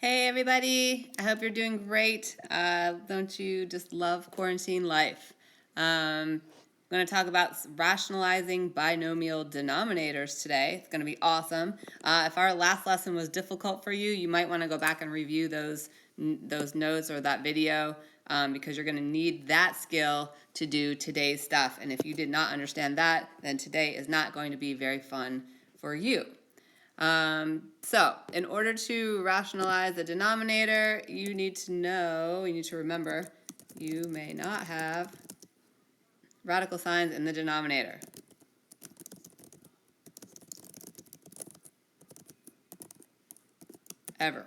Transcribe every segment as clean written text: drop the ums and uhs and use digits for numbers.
Hey everybody, I hope you're doing great. Don't you just love quarantine life? I'm going to talk about rationalizing binomial denominators today. It's going to be awesome. If our last lesson was difficult for you, you might want to go back and review those notes or that video because you're going to need that skill to do today's stuff. And if you did not understand that, then today is not going to be very fun for you. So in order to rationalize the denominator, you need to remember, you may not have radical signs in the denominator. Ever.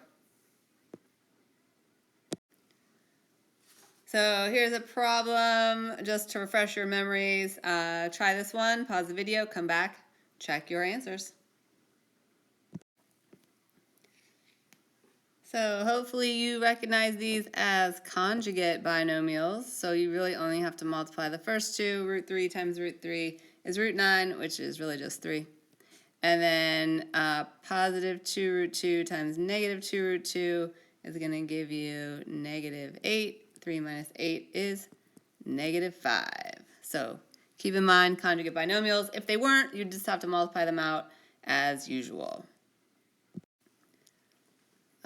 So here's a problem, just to refresh your memories. Try this one, pause the video, come back, check your answers. So hopefully you recognize these as conjugate binomials. So you really only have to multiply the first two. Root 3 times root 3 is root 9, which is really just 3. And then positive 2 root 2 times negative 2 root 2 is going to give you negative 8. 3 minus 8 is negative 5. So keep in mind conjugate binomials. If they weren't, you just have to multiply them out as usual.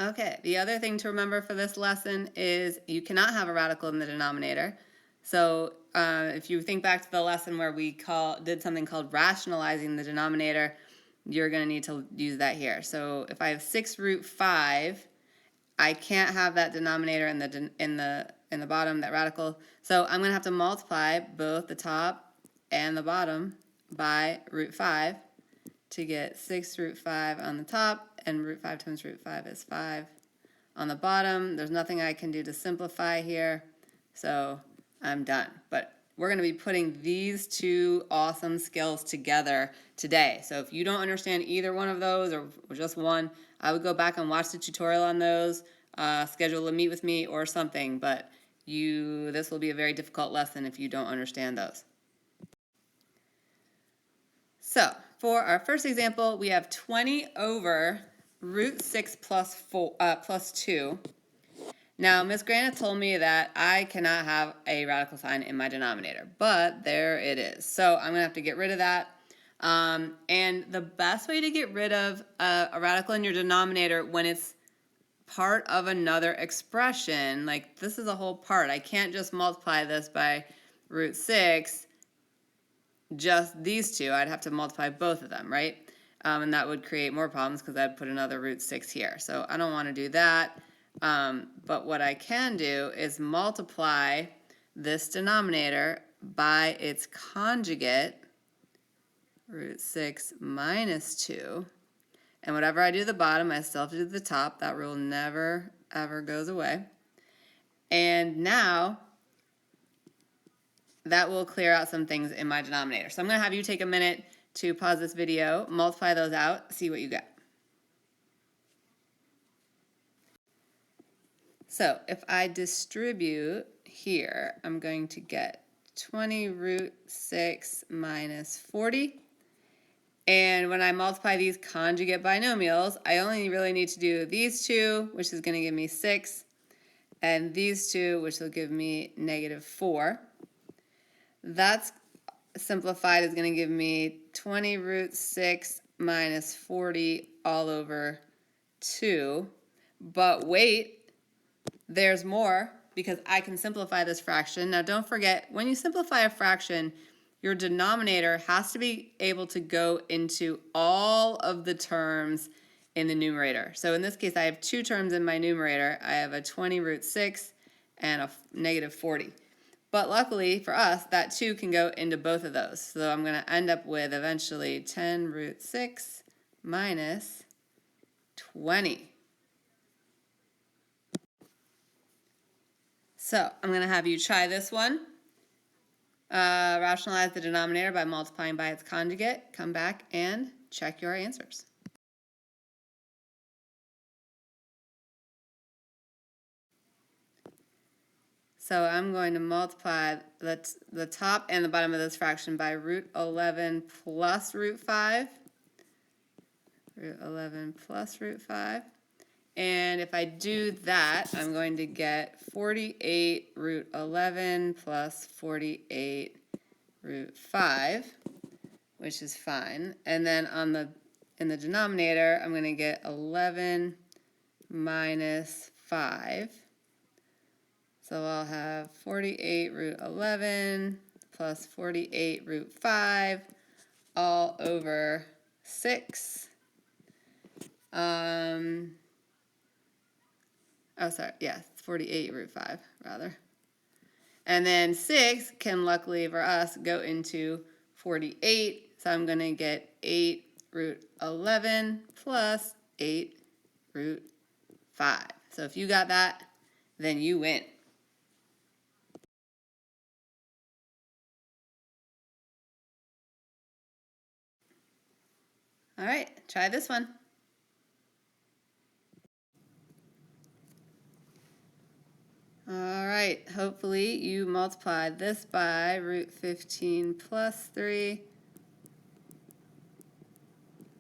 Okay, the other thing to remember for this lesson is you cannot have a radical in the denominator. So if you think back to the lesson where we did something called rationalizing the denominator, you're going to need to use that here. So if I have 6 root 5, I can't have that denominator in the bottom, that radical. So I'm going to have to multiply both the top and the bottom by root 5 to get 6 root 5 on the top, and root 5 times root 5 is 5 on the bottom. There's nothing I can do to simplify here, so I'm done. But we're going to be putting these two awesome skills together today. So if you don't understand either one of those or just one, I would go back and watch the tutorial on those, schedule a meet with me or something, but this will be a very difficult lesson if you don't understand those. So for our first example, we have 20 over root 6 plus 2. Now, Miss Grana told me that I cannot have a radical sign in my denominator, but there it is. So I'm going to have to get rid of that. And the best way to get rid of a radical in your denominator when it's part of another expression, like this is a whole part. I can't just multiply this by root 6, just these two. I'd have to multiply both of them, right? And that would create more problems because I'd put another root 6 here. So I don't want to do that. But what I can do is multiply this denominator by its conjugate, root 6 minus 2. And whatever I do to the bottom, I still have to do to the top. That rule never, ever goes away. And now that will clear out some things in my denominator. So I'm going to have you take a minute to pause this video, multiply those out, see what you get. So if I distribute here, I'm going to get 20 root 6 minus 40. And when I multiply these conjugate binomials, I only really need to do these two, which is going to give me 6, and these two, which will give me negative 4. That's simplified is going to give me 20 root 6 minus 40 all over 2. But wait, there's more because I can simplify this fraction. Now don't forget, when you simplify a fraction, your denominator has to be able to go into all of the terms in the numerator. So in this case, I have 2 terms in my numerator. I have a 20 root 6 and a negative 40. But luckily for us, that 2 can go into both of those. So I'm going to end up with eventually 10 root 6 minus 20. So I'm going to have you try this one. Rationalize the denominator by multiplying by its conjugate. Come back and check your answers. So I'm going to multiply the top and the bottom of this fraction by root 11 plus root 5. Root 11 plus root 5. And if I do that, I'm going to get 48 root 11 plus 48 root 5, which is fine. And then in the denominator, I'm going to get 11 minus 5. So I'll have 48 root 11 plus 48 root 5 all over 6. Oh, sorry, yeah, 48 root 5, rather. And then 6 can, luckily for us, go into 48. So I'm going to get 8 root 11 plus 8 root 5. So if you got that, then you win. All right, try this one. All right, hopefully you multiply this by root 15 plus 3.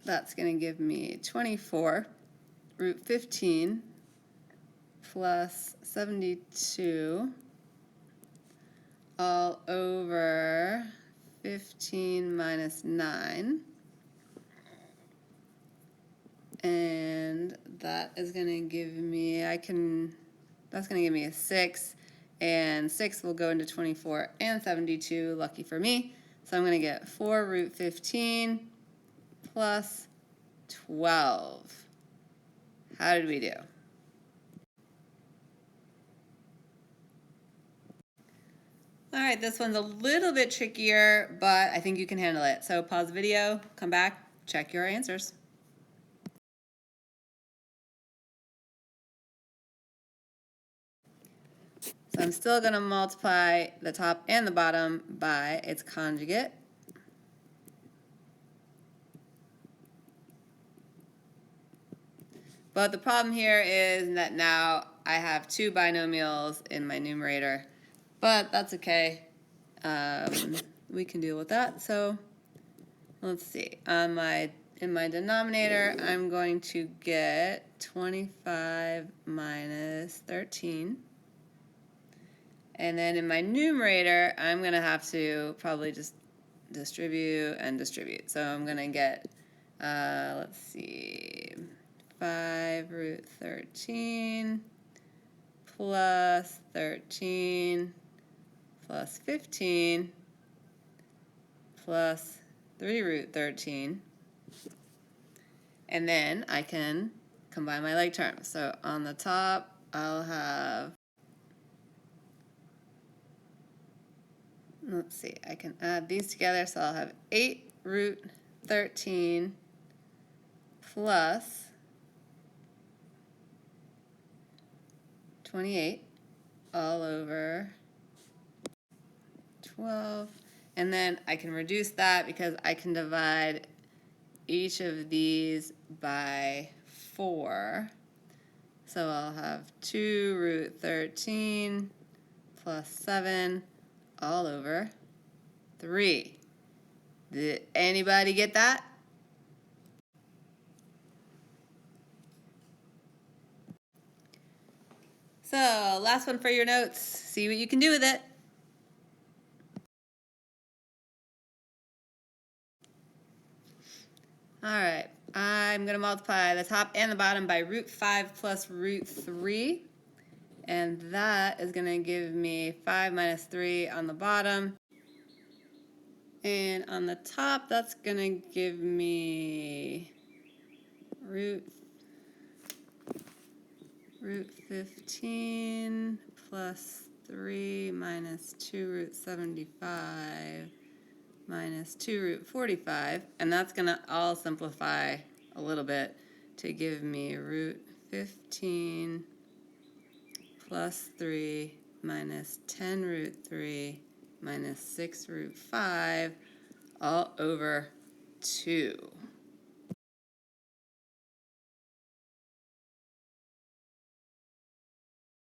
That's going to give me 24. Root 15 plus 72 all over 15 minus 9. And that is going to give me, that's going to give me a 6. And 6 will go into 24 and 72, lucky for me. So I'm going to get 4 root 15 plus 12. How did we do? All right, this one's a little bit trickier, but I think you can handle it. So pause the video, come back, check your answers. So I'm still going to multiply the top and the bottom by its conjugate. But the problem here is that now I have 2 binomials in my numerator. But that's okay. We can deal with that. So let's see. In my denominator, I'm going to get 25 minus 13. And then in my numerator, I'm going to have to probably just distribute and distribute. So I'm going to get, let's see, 5 root 13 plus 13 plus 15 plus 3 root 13. And then I can combine my like terms. So on the top, I'll have, let's see, I can add these together. So I'll have 8 root 13 plus 28 all over 12. And then I can reduce that because I can divide each of these by 4. So I'll have 2 root 13 plus 7 all over 3. Did anybody get that? So last one for your notes. See what you can do with it. All right, I'm going to multiply the top and the bottom by root 5 plus root 3. And that is going to give me 5 minus 3 on the bottom. And on the top, that's going to give me root 15 plus 3 minus 2 root 75 minus 2 root 45. And that's going to all simplify a little bit to give me root 15 plus 3 minus 10 root 3 minus 6 root 5 all over 2.